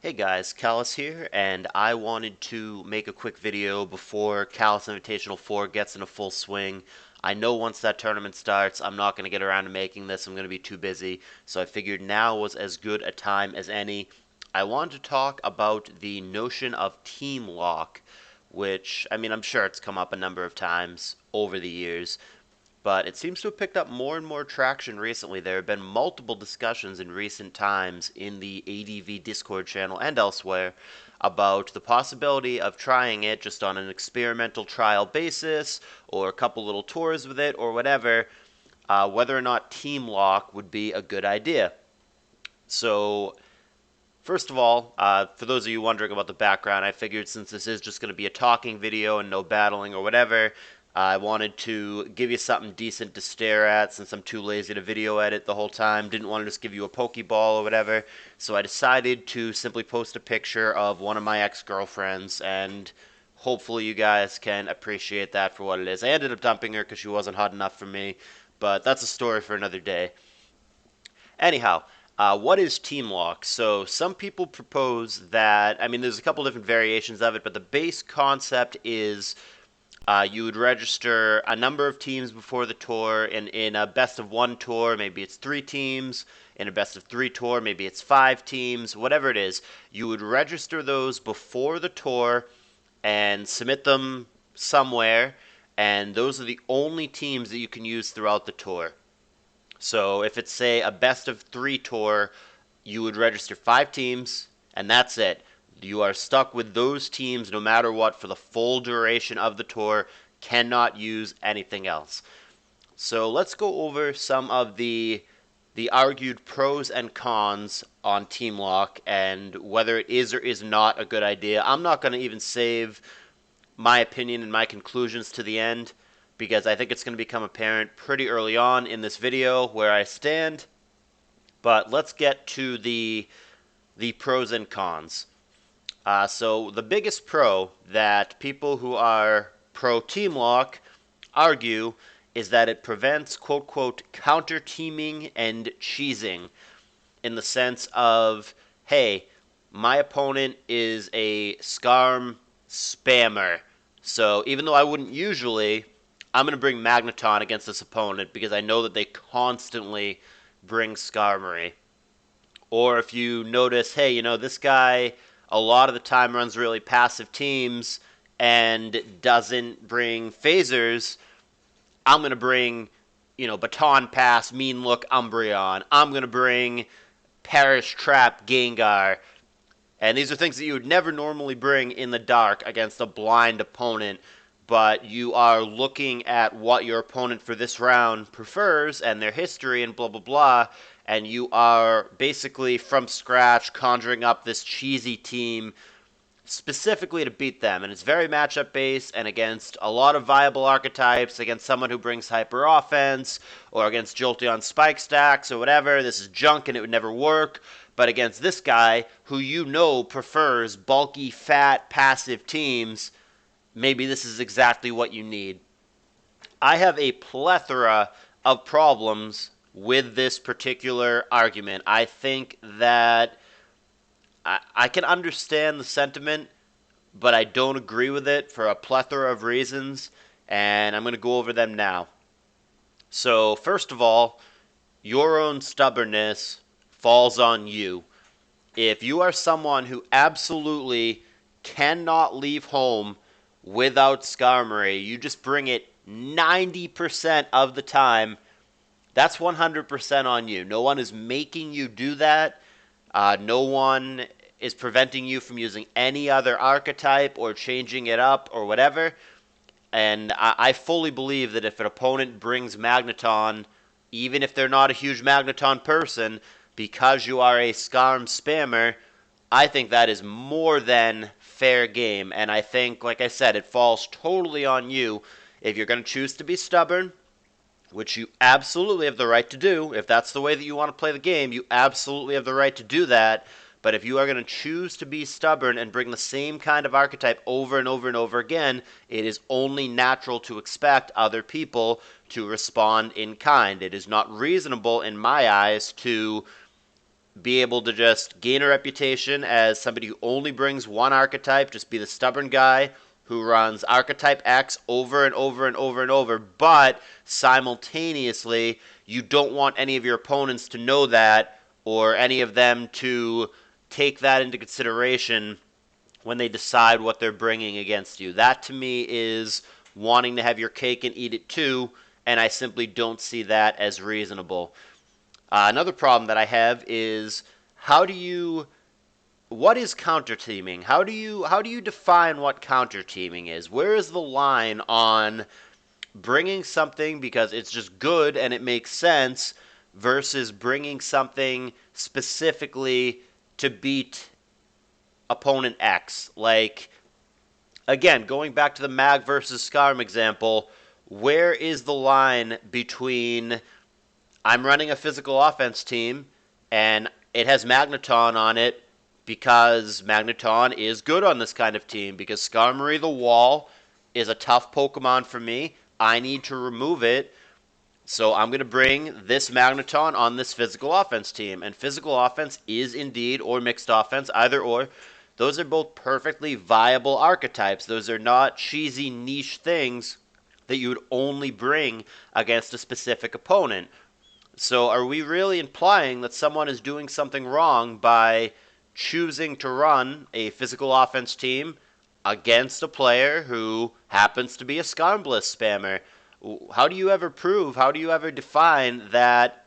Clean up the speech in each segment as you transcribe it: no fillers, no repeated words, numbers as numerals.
Hey guys, CALLOUS here, and I wanted to make a quick video before CALLOUS Invitational 4 gets into full swing. I know once that tournament starts, I'm not going to get around to making this, I'm going to be too busy, so I figured now was as good a time as any. I wanted to talk about the notion of team lock, which, I'm sure it's come up a number of times over the years, but it seems to have picked up more and more traction recently. There have been multiple discussions in recent times in the ADV Discord channel and elsewhere about the possibility of trying it just on an experimental trial basis or a couple little tours with it or whatever, whether or not team lock would be a good idea. So, first of all, for those of you wondering about the background, I figured since this is just going to be a talking video and no battling or whatever, I wanted to give you something decent to stare at since I'm too lazy to video edit the whole time. Didn't want to just give you a Pokeball or whatever. So I decided to simply post a picture of one of my ex-girlfriends, and hopefully you guys can appreciate that for what it is. I ended up dumping her because she wasn't hot enough for me, but that's a story for another day. Anyhow, what is team lock? So some people propose that, there's a couple different variations of it, but the base concept is you would register a number of teams before the tour. In a best of one tour, maybe it's 3 teams. In a best of 3 tour, maybe it's 5 teams. Whatever it is, you would register those before the tour and submit them somewhere, and those are the only teams that you can use throughout the tour. So if it's, say, a best of 3 tour, you would register 5 teams, and that's it. You are stuck with those teams no matter what for the full duration of the tour, cannot use anything else. So let's go over some of the argued pros and cons on team lock and whether it is or is not a good idea. I'm not going to even save my opinion and my conclusions to the end because I think it's going to become apparent pretty early on in this video where I stand. But let's get to the pros and cons. So the biggest pro that people who are pro team lock argue is that it prevents quote quote counter teaming and cheesing, in the sense of, hey, my opponent is a Scarm spammer, so even though I wouldn't usually, I'm going to bring Magneton against this opponent because I know that they constantly bring Skarmory. Or if you notice, hey, this guy a lot of the time runs really passive teams and doesn't bring phasers, I'm going to bring, Baton Pass, Mean Look Umbreon. I'm going to bring Perish Trap Gengar. And these are things that you would never normally bring in the dark against a blind opponent, but you are looking at what your opponent for this round prefers and their history and blah, blah, blah, and you are basically from scratch conjuring up this cheesy team specifically to beat them. And it's very matchup based and against a lot of viable archetypes, against someone who brings hyper offense, or against Jolteon spike stacks or whatever. This is junk and it would never work. But against this guy who prefers bulky, fat, passive teams, maybe this is exactly what you need. I have a plethora of problems with this particular argument. I think that I can understand the sentiment, but I don't agree with it for a plethora of reasons, and I'm going to go over them now. So, first of all, your own stubbornness falls on you. If you are someone who absolutely cannot leave home without Skarmory, you just bring it 90% of the time, that's 100% on you. No one is making you do that. No one is preventing you from using any other archetype or changing it up or whatever. And I fully believe that if an opponent brings Magneton, even if they're not a huge Magneton person, because you are a Skarm spammer, I think that is more than fair game. And I think, like I said, it falls totally on you. If you're going to choose to be stubborn, which you absolutely have the right to do, if that's the way that you want to play the game, you absolutely have the right to do that. But if you are going to choose to be stubborn and bring the same kind of archetype over and over and over again, it is only natural to expect other people to respond in kind. It is not reasonable, in my eyes, to be able to just gain a reputation as somebody who only brings one archetype, just be the stubborn guy who runs archetype X over and over and over and over, but simultaneously, you don't want any of your opponents to know that or any of them to take that into consideration when they decide what they're bringing against you. That to me is wanting to have your cake and eat it too, and I simply don't see that as reasonable. Another problem that I have is what is counter teaming? How do you define what counter teaming is? Where is the line on bringing something because it's just good and it makes sense versus bringing something specifically to beat opponent X? Like, again, going back to the Mag versus Skarm example, where is the line between I'm running a physical offense team and it has Magneton on it because Magneton is good on this kind of team, because Skarmory the Wall is a tough Pokemon for me. I need to remove it, so I'm going to bring this Magneton on this physical offense team. And physical offense is indeed, or mixed offense, either or, those are both perfectly viable archetypes. Those are not cheesy niche things that you would only bring against a specific opponent. So are we really implying that someone is doing something wrong by choosing to run a physical offense team against a player who happens to be a Skarmbliss spammer? How do you ever prove, how do you ever define that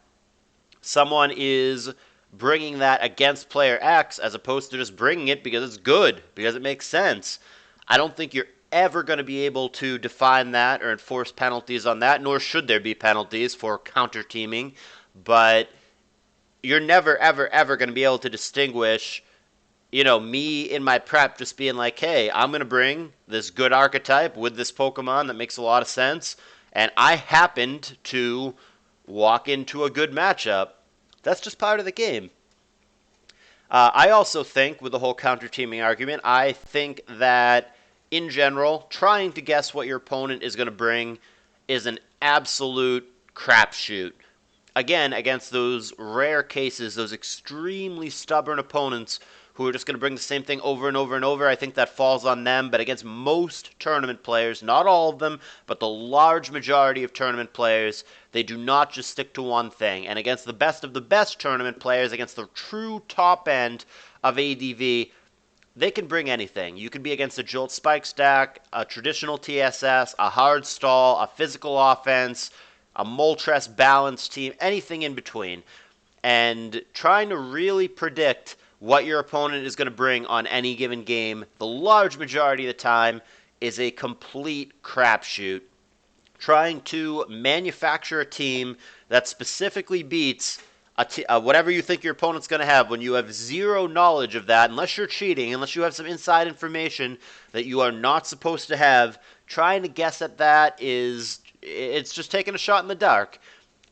someone is bringing that against player X as opposed to just bringing it because it's good, because it makes sense? I don't think you're ever going to be able to define that or enforce penalties on that, nor should there be penalties for counter teaming, but you're never, ever, ever going to be able to distinguish, me in my prep just being like, hey, I'm going to bring this good archetype with this Pokemon that makes a lot of sense, and I happened to walk into a good matchup. That's just part of the game. I also think, with the whole counter-teaming argument, I think that, in general, trying to guess what your opponent is going to bring is an absolute crapshoot. Again, against those rare cases, those extremely stubborn opponents who are just going to bring the same thing over and over and over, I think that falls on them. But against most tournament players, not all of them, but the large majority of tournament players, they do not just stick to one thing. And against the best of the best tournament players, against the true top end of ADV, they can bring anything. You can be against a Jolt Spike stack, a traditional TSS, a hard stall, a physical offense, a Moltres balanced team, anything in between. And trying to really predict what your opponent is going to bring on any given game, the large majority of the time, is a complete crapshoot. Trying to manufacture a team that specifically beats whatever you think your opponent's going to have when you have zero knowledge of that, unless you're cheating, unless you have some inside information that you are not supposed to have, trying to guess at that it's just taking a shot in the dark.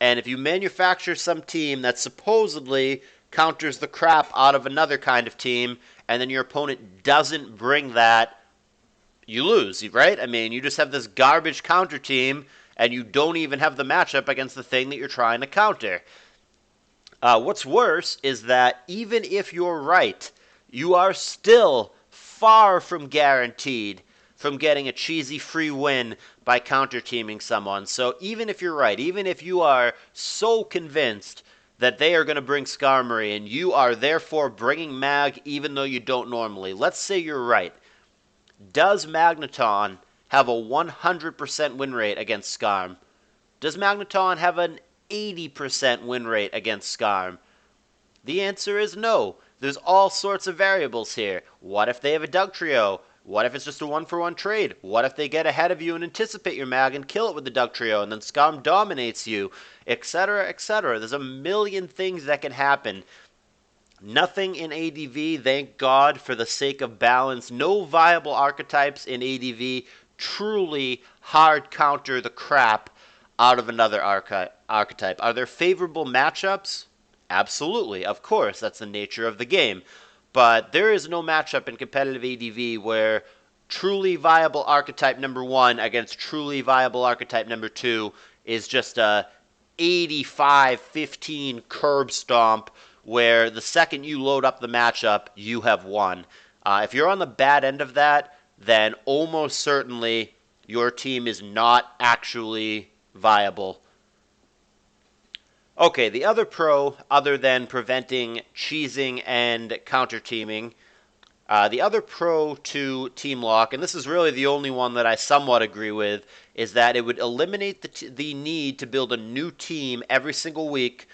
And if you manufacture some team that supposedly counters the crap out of another kind of team, and then your opponent doesn't bring that, you lose, right? I mean, you just have this garbage counter team, and you don't even have the matchup against the thing that you're trying to counter. What's worse is that even if you're right, you are still far from guaranteed from getting a cheesy free win by counter-teaming someone. So even if you're right, even if you are so convinced that they are going to bring Skarmory and you are therefore bringing Mag even though you don't normally, let's say you're right. Does Magneton have a 100% win rate against Skarm? Does Magneton have an 80% win rate against Skarm? The answer is no. There's all sorts of variables here. What if they have a Dugtrio? What if it's just a one-for-one trade? What if they get ahead of you and anticipate your Mag and kill it with the Dugtrio, and then Skarm dominates you, etc., etc.? There's a million things that can happen. Nothing in ADV, thank God, for the sake of balance. No viable archetypes in ADV truly hard counter the crap out of another archetype. Are there favorable matchups? Absolutely, of course, that's the nature of the game. But there is no matchup in competitive ADV where truly viable archetype number 1 against truly viable archetype number 2 is just a 85-15 curb stomp where the second you load up the matchup, you have won. If you're on the bad end of that, then almost certainly your team is not actually viable. Okay, the other pro, other than preventing cheesing and counter-teaming, the other pro to team lock, and this is really the only one that I somewhat agree with, is that it would eliminate the need to build a new team every single week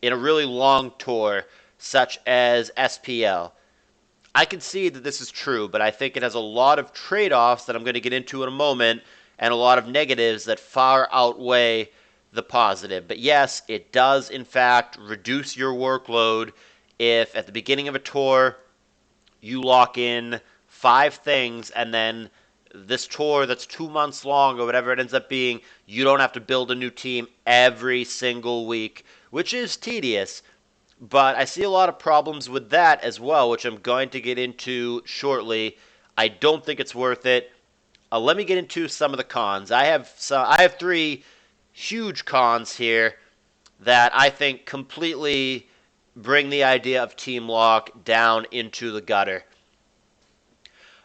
in a really long tour, such as SPL. I can see that this is true, but I think it has a lot of trade-offs that I'm going to get into in a moment, and a lot of negatives that far outweigh the positive. But yes, it does, in fact, reduce your workload if at the beginning of a tour you lock in 5 things, and then this tour that's 2 months long or whatever it ends up being, you don't have to build a new team every single week, which is tedious. But I see a lot of problems with that as well, which I'm going to get into shortly. I don't think it's worth it. Let me get into some of the cons. I have 3 huge cons here that I think completely bring the idea of team lock down into the gutter.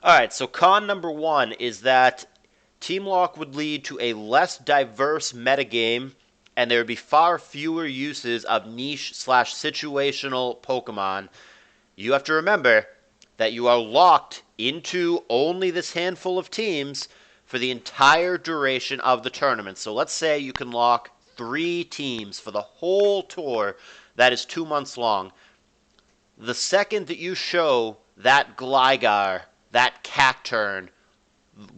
All right, so con number 1 is that team lock would lead to a less diverse metagame, and there would be far fewer uses of niche/situational Pokemon. You have to remember that you are locked into only this handful of teams for the entire duration of the tournament. So let's say you can lock 3 teams for the whole tour that is 2 months long. The second that you show that Gligar, that Cacturn,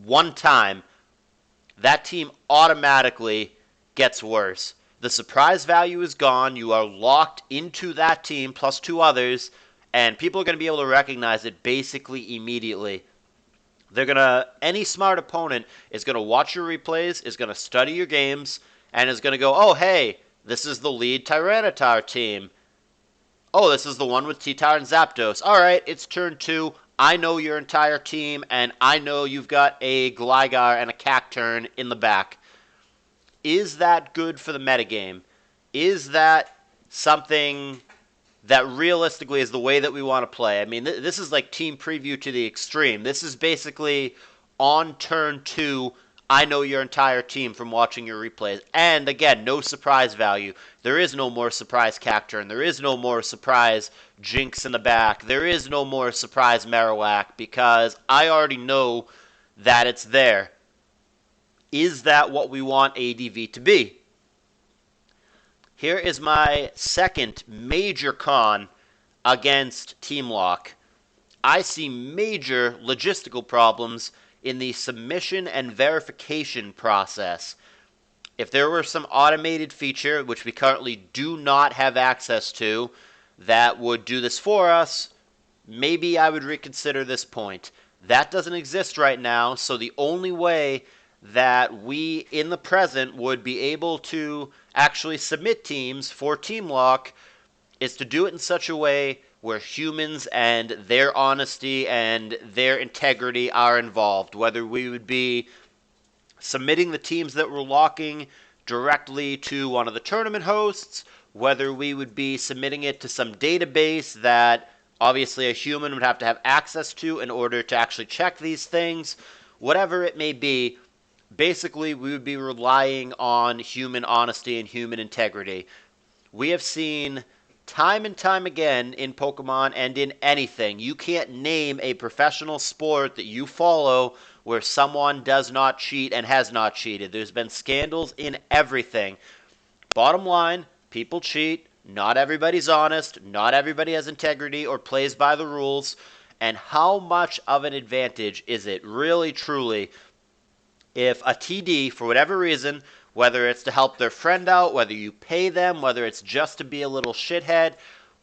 one time, that team automatically gets worse. The surprise value is gone. You are locked into that team plus 2 others, and people are going to be able to recognize it basically immediately. Any smart opponent is going to watch your replays, is going to study your games, and is going to go, oh, hey, this is the lead Tyranitar team. Oh, this is the one with T-Tar and Zapdos. All right, it's turn 2. I know your entire team, and I know you've got a Gligar and a Cacturn in the back. Is that good for the metagame? Is that something that realistically is the way that we want to play? I mean, this is like team preview to the extreme. This is basically on turn 2, I know your entire team from watching your replays. And again, no surprise value. There is no more surprise Cacturn. There is no more surprise Jinx in the back. There is no more surprise Marowak because I already know that it's there. Is that what we want ADV to be? Here is my second major con against Team Lock. I see major logistical problems in the submission and verification process. If there were some automated feature, which we currently do not have access to, that would do this for us, maybe I would reconsider this point. That doesn't exist right now, so the only way that we in the present would be able to actually submit teams for Team Lock is to do it in such a way where humans and their honesty and their integrity are involved, whether we would be submitting the teams that we're locking directly to one of the tournament hosts, whether we would be submitting it to some database that obviously a human would have to have access to in order to actually check these things, whatever it may be. Basically, we would be relying on human honesty and human integrity. We have seen time and time again in Pokemon and in anything, you can't name a professional sport that you follow where someone does not cheat and has not cheated. There's been scandals in everything. Bottom line, people cheat. Not everybody's honest. Not everybody has integrity or plays by the rules. And how much of an advantage is it really, truly, if a TD, for whatever reason, whether it's to help their friend out, whether you pay them, whether it's just to be a little shithead,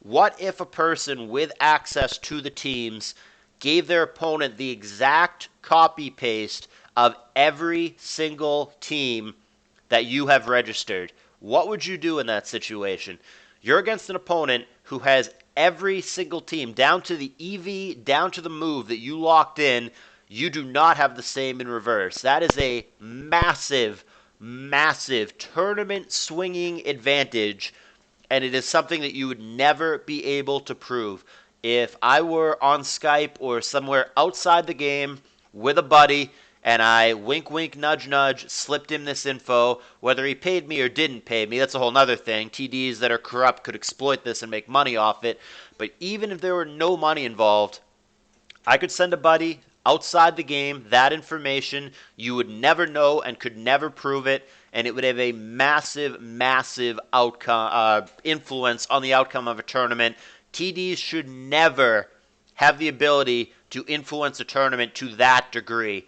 what if a person with access to the teams gave their opponent the exact copy-paste of every single team that you have registered? What would you do in that situation? You're against an opponent who has every single team, down to the EV, down to the move that you locked in. You do not have the same in reverse. That is a massive, massive tournament swinging advantage, and it is something that you would never be able to prove. If I were on Skype or somewhere outside the game with a buddy and I wink, wink, nudge, nudge, slipped him this info, whether he paid me or didn't pay me, that's a whole other thing. TDs that are corrupt could exploit this and make money off it. But even if there were no money involved, I could send a buddy outside the game that information. You would never know and could never prove it, and it would have a massive, massive outcome influence on the outcome of a tournament. TDs should never have the ability to influence a tournament to that degree.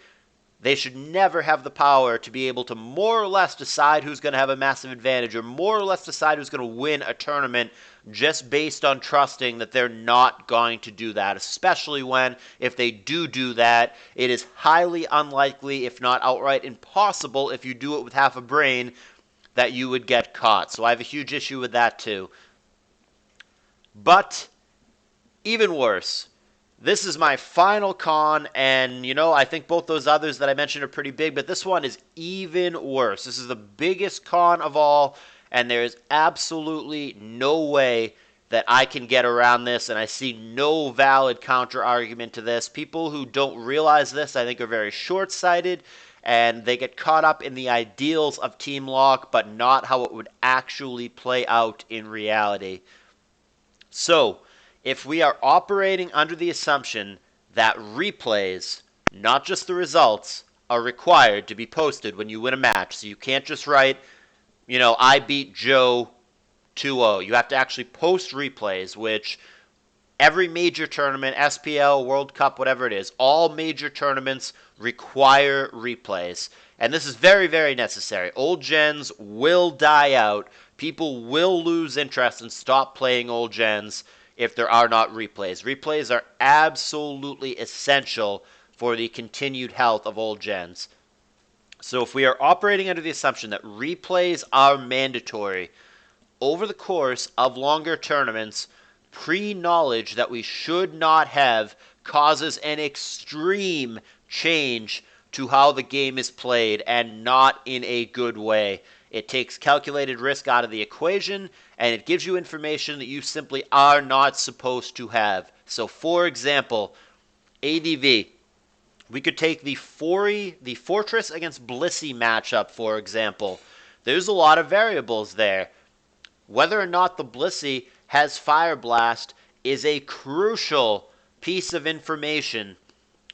They should never have the power to be able to more or less decide who's going to have a massive advantage or more or less decide who's going to win a tournament just based on trusting that they're not going to do that, especially when, if they do that, it is highly unlikely, if not outright impossible, if you do it with half a brain, that you would get caught. So I have a huge issue with that too. But even worse, this is my final con, and, I think both those others that I mentioned are pretty big, but this one is even worse. This is the biggest con of all, and there is absolutely no way that I can get around this, and I see no valid counter-argument to this. People who don't realize this, I think, are very short-sighted, and they get caught up in the ideals of Team Lock, but not how it would actually play out in reality. So, if we are operating under the assumption that replays, not just the results, are required to be posted when you win a match, so you can't just write, I beat Joe 2-0. You have to actually post replays, which every major tournament, SPL, World Cup, whatever it is, all major tournaments require replays. And this is very, very necessary. Old gens will die out. People will lose interest and stop playing old gens if there are not replays. Replays are absolutely essential for the continued health of old gens. So if we are operating under the assumption that replays are mandatory over the course of longer tournaments, pre-knowledge that we should not have causes an extreme change to how the game is played, and not in a good way. It takes calculated risk out of the equation, and it gives you information that you simply are not supposed to have. So, for example, ADV. We could take the Fortress against Blissey matchup, for example. There's a lot of variables there. Whether or not the Blissey has Fire Blast is a crucial piece of information.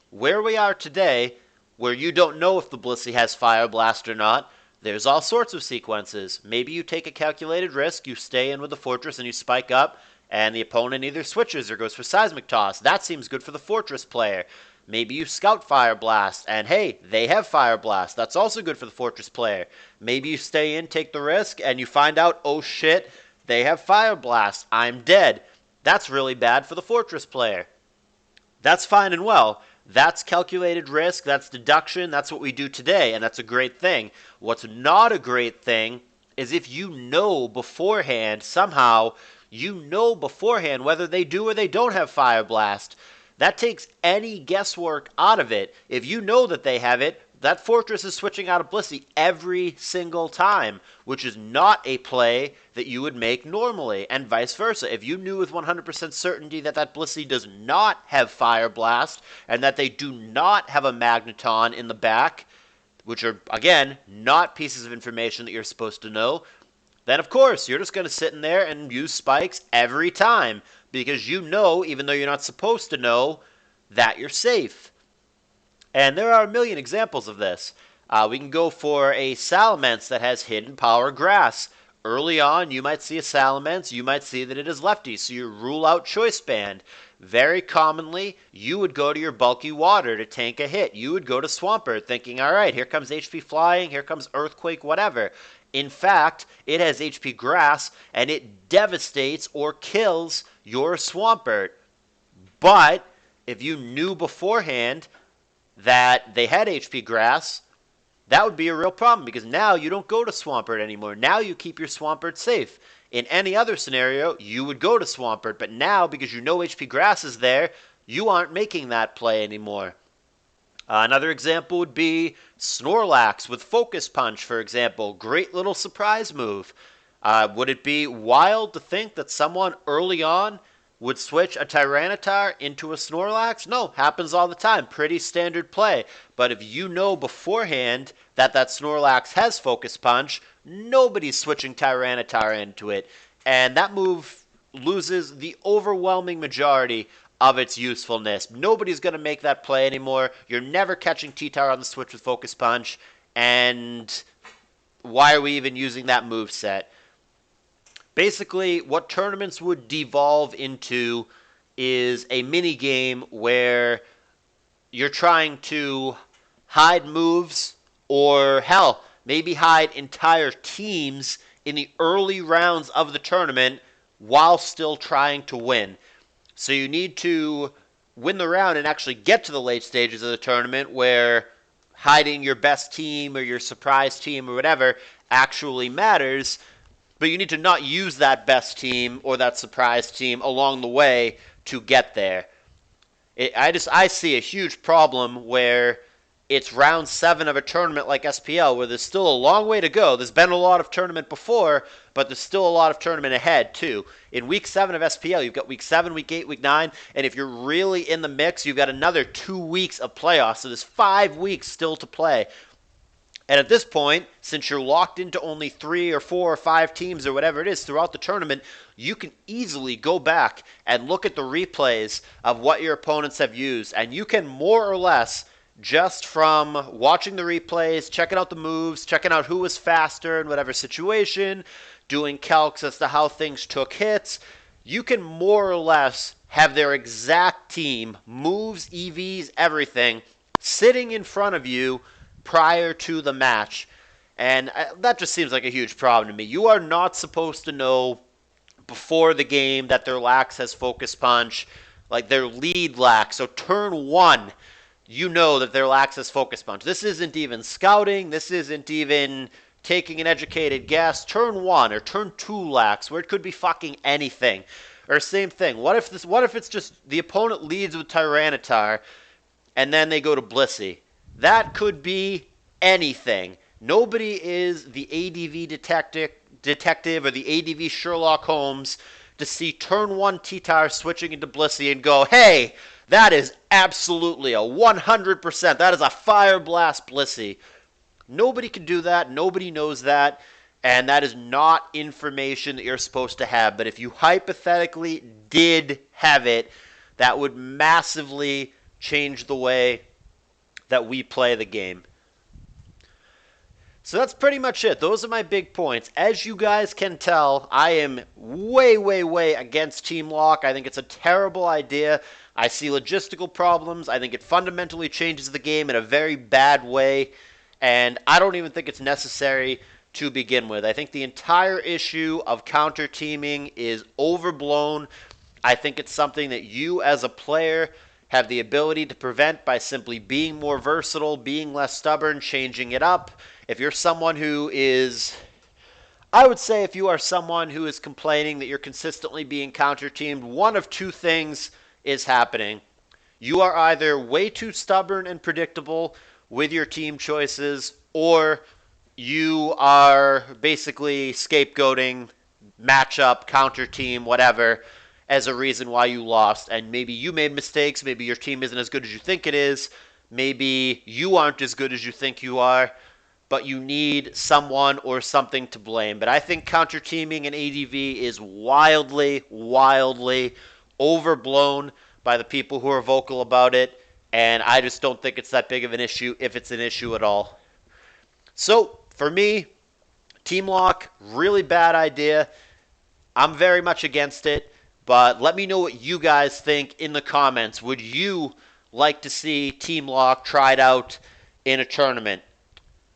Where we are today, where you don't know if the Blissey has Fire Blast or not, there's all sorts of sequences. Maybe you take a calculated risk, you stay in with the Fortress and you spike up, and the opponent either switches or goes for Seismic Toss. That seems good for the Fortress player. Maybe you scout Fire Blast, and hey, they have Fire Blast. That's also good for the Fortress player. Maybe you stay in, take the risk, and you find out, oh shit, they have Fire Blast. I'm dead. That's really bad for the Fortress player. That's fine and well. That's calculated risk, that's deduction, that's what we do today, and that's a great thing. What's not a great thing is if you know beforehand, somehow, whether they do or they don't have Fire Blast. That takes any guesswork out of it. If you know that they have it, that Fortress is switching out of Blissey every single time, which is not a play that you would make normally, and vice versa. If you knew with 100% certainty that that Blissey does not have Fire Blast, and that they do not have a Magneton in the back, which are, again, not pieces of information that you're supposed to know, then of course, you're just going to sit in there and use spikes every time, because you know, even though you're not supposed to know, that you're safe. And there are a million examples of this. We can go for a Salamence that has Hidden Power Grass. Early on, you might see a Salamence, you might see that it is lefty, so you rule out Choice Band. Very commonly, you would go to your Bulky Water to tank a hit. You would go to Swampert thinking, alright, here comes HP Flying, here comes Earthquake, whatever. In fact, it has HP Grass, and it devastates or kills your Swampert. But, if you knew beforehand that they had HP Grass, that would be a real problem, because now you don't go to Swampert anymore. Now you keep your Swampert safe. In any other scenario, you would go to Swampert, but now, because you know HP Grass is there, you aren't making that play anymore. Another example would be Snorlax with Focus Punch, for example. Great little surprise move. Would it be wild to think that someone early on would switch a Tyranitar into a Snorlax? No, happens all the time. Pretty standard play. But if you know beforehand that that Snorlax has Focus Punch, nobody's switching Tyranitar into it. And that move loses the overwhelming majority of its usefulness. Nobody's going to make that play anymore. You're never catching T-Tar on the switch with Focus Punch. And why are we even using that move set? Basically, what tournaments would devolve into is a mini game where you're trying to hide moves, or hell, maybe hide entire teams in the early rounds of the tournament while still trying to win. So you need to win the round and actually get to the late stages of the tournament where hiding your best team or your surprise team or whatever actually matters. But you need to not use that best team or that surprise team along the way to get there. I see a huge problem where it's round 7 of a tournament like SPL, where there's still a long way to go. There's been a lot of tournament before, but there's still a lot of tournament ahead, too. In week 7 of SPL, you've got week 7, week 8, week 9, and if you're really in the mix, you've got another 2 weeks of playoffs, so there's 5 weeks still to play. And at this point, since you're locked into only 3 or 4 or 5 teams or whatever it is throughout the tournament, you can easily go back and look at the replays of what your opponents have used. And you can more or less, just from watching the replays, checking out the moves, checking out who was faster in whatever situation, doing calcs as to how things took hits, you can more or less have their exact team, moves, EVs, everything, sitting in front of you prior to the match. And that just seems like a huge problem to me. You are not supposed to know before the game that their Lax has Focus Punch, like their lead Lax. So turn 1, you know that their Lax has Focus Punch. This isn't even scouting. This isn't even taking an educated guess. Turn 1 or turn 2 Lax, where it could be fucking anything. Or same thing. What if it's just the opponent leads with Tyranitar and then they go to Blissey? That could be anything. Nobody is the ADV detective or the ADV Sherlock Holmes to see turn 1 T-Tar switching into Blissey and go, hey, that is absolutely a 100%. That is a Fire Blast Blissey. Nobody can do that. Nobody knows that. And that is not information that you're supposed to have. But if you hypothetically did have it, that would massively change the way that we play the game. So that's pretty much it. Those are my big points. As you guys can tell, I am way, way, way against Team Lock. I think it's a terrible idea. I see logistical problems. I think it fundamentally changes the game in a very bad way. And I don't even think it's necessary to begin with. I think the entire issue of counter teaming is overblown. I think it's something that you as a player have the ability to prevent by simply being more versatile, being less stubborn, changing it up. If you're someone who is, I would say if you are someone who is complaining that you're consistently being counter-teamed, one of 2 things is happening. You are either way too stubborn and predictable with your team choices, or you are basically scapegoating, matchup, counter-team, whatever, as a reason why you lost. And maybe you made mistakes, maybe your team isn't as good as you think it is, maybe you aren't as good as you think you are, but you need someone or something to blame. But I think counter-teaming in ADV is wildly, wildly overblown by the people who are vocal about it, and I just don't think it's that big of an issue, if it's an issue at all. So, for me, Team Lock, really bad idea. I'm very much against it. But let me know what you guys think in the comments. Would you like to see Team Lock tried out in a tournament?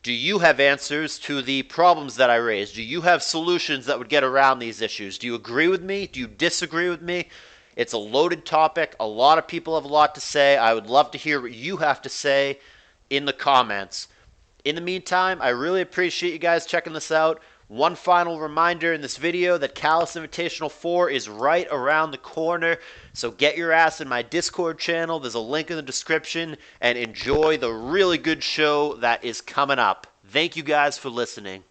Do you have answers to the problems that I raised? Do you have solutions that would get around these issues? Do you agree with me? Do you disagree with me? It's a loaded topic. A lot of people have a lot to say. I would love to hear what you have to say in the comments. In the meantime, I really appreciate you guys checking this out. One final reminder in this video that CALLOUS Invitational 4 is right around the corner, so get your ass in my Discord channel. There's a link in the description, and enjoy the really good show that is coming up. Thank you guys for listening.